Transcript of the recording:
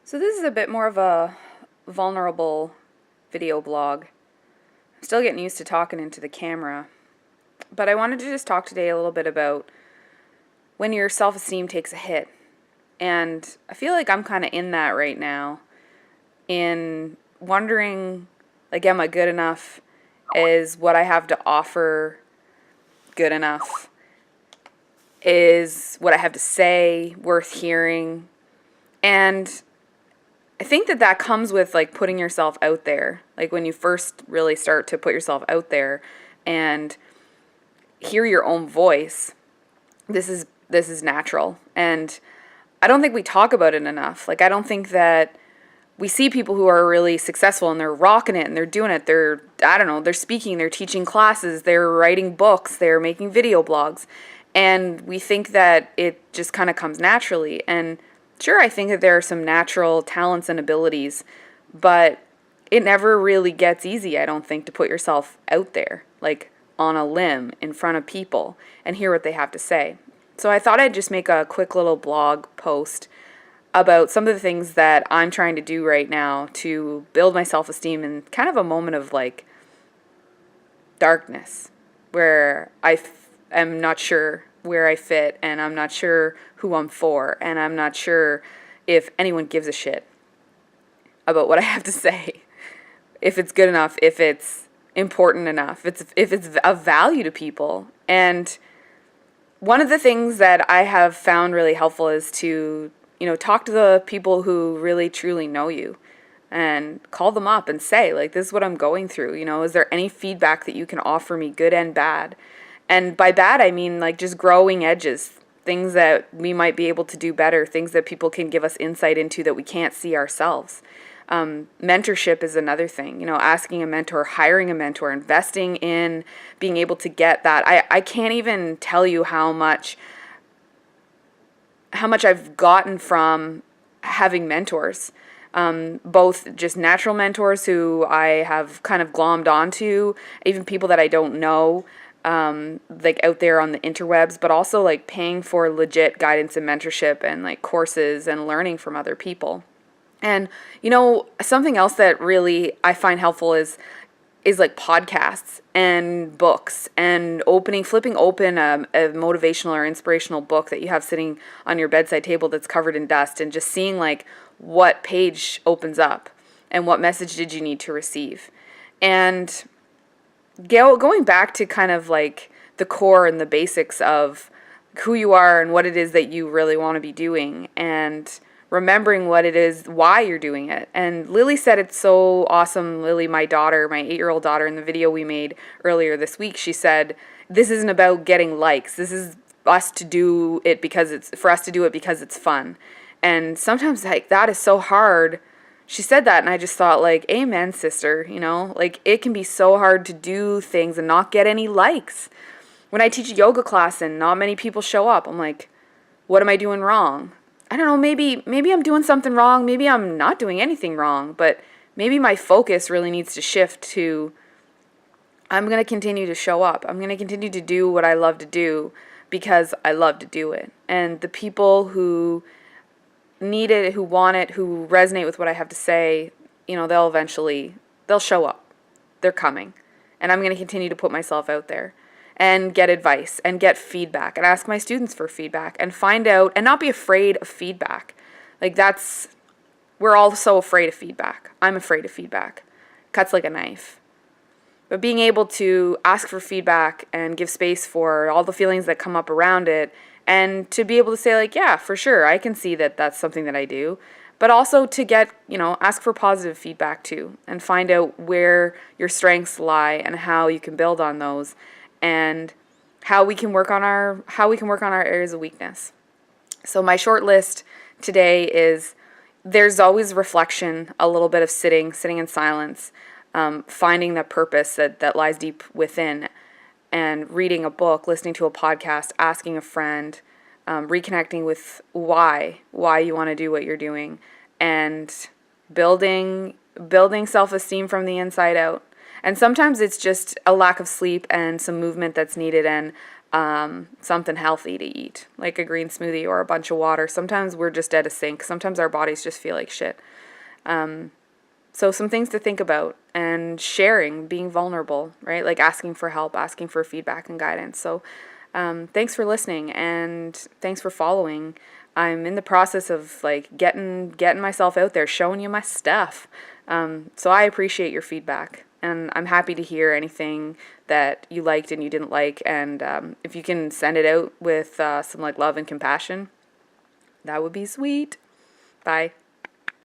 So this is a bit more of a vulnerable video blog. I'm still getting used to talking into the camera, but I wanted to just talk today a little bit about when your self-esteem takes a hit. And I feel like I'm kind of in that right now, in wondering, like, am I good enough? Is what I have to offer good enough? Is what I have to say worth hearing? And I think that comes with like putting yourself out there. Like when you first really start to put yourself out there and hear your own voice, this is natural. And I don't think we talk about it enough. Like I don't think that we see people who are really successful and they're rocking it and they're doing it. They're speaking, they're teaching classes, they're writing books, they're making video blogs. And we think that it just kind of comes naturally. And sure, I think that there are some natural talents and abilities, but it never really gets easy, I don't think, to put yourself out there, like on a limb in front of people and hear what they have to say. So I thought I'd just make a quick little blog post about some of the things that I'm trying to do right now to build my self-esteem in kind of a moment of like darkness where am not sure where I fit and I'm not sure who I'm for and I'm not sure if anyone gives a shit about what I have to say, if it's good enough, if it's important enough, if it's of value to people. And one of the things that I have found really helpful is to talk to the people who really truly know you and call them up and say, like, this is what I'm going through. Is there any feedback that you can offer me, good and bad? And by bad, I mean like just growing edges, things that we might be able to do better, things that people can give us insight into that we can't see ourselves. Mentorship is another thing, asking a mentor, hiring a mentor, investing in being able to get that. I can't even tell you how much I've gotten from having mentors, both just natural mentors who I have kind of glommed onto, even people that I don't know, like out there on the interwebs, but also like paying for legit guidance and mentorship and like courses and learning from other people. And something else that really I find helpful is like podcasts and books and flipping open a motivational or inspirational book that you have sitting on your bedside table that's covered in dust and just seeing like what page opens up and what message did you need to receive. And going back to kind of like the core and the basics of who you are and what it is that you really want to be doing and remembering what it is, why you're doing it. And Lily said it's so awesome. Lily, my daughter, my 8-year-old daughter, in the video we made earlier this week, she said, this isn't about getting likes. This is us to do it because it's fun. And sometimes like that is so hard. She said that and I just thought like, amen, sister, like it can be so hard to do things and not get any likes. When I teach a yoga class and not many people show up, I'm like, what am I doing wrong? I don't know, maybe I'm doing something wrong, maybe I'm not doing anything wrong, but maybe my focus really needs to shift to, I'm going to continue to show up. I'm going to continue to do what I love to do because I love to do it. And the people who need it, who want it, who resonate with what I have to say, they'll show up. They're coming. And I'm going to continue to put myself out there and get advice and get feedback and ask my students for feedback and find out and not be afraid of feedback. Like we're all so afraid of feedback. I'm afraid of feedback. Cuts like a knife. But being able to ask for feedback and give space for all the feelings that come up around it and to be able to say like, yeah, for sure, I can see that that's something that I do. But also to get, ask for positive feedback too and find out where your strengths lie and how you can build on those and how we can work on our areas of weakness. So my short list today is there's always reflection, a little bit of sitting in silence, finding the purpose that lies deep within, and reading a book, listening to a podcast, asking a friend, reconnecting with why you want to do what you're doing, and building self-esteem from the inside out. And sometimes it's just a lack of sleep and some movement that's needed and something healthy to eat, like a green smoothie or a bunch of water. Sometimes we're just at a sink. Sometimes our bodies just feel like shit. So some things to think about, and sharing, being vulnerable, right? Like asking for help, asking for feedback and guidance. So thanks for listening, and thanks for following. I'm in the process of like getting myself out there, showing you my stuff. So I appreciate your feedback, and I'm happy to hear anything that you liked and you didn't like. And if you can send it out with some like love and compassion, that would be sweet. Bye.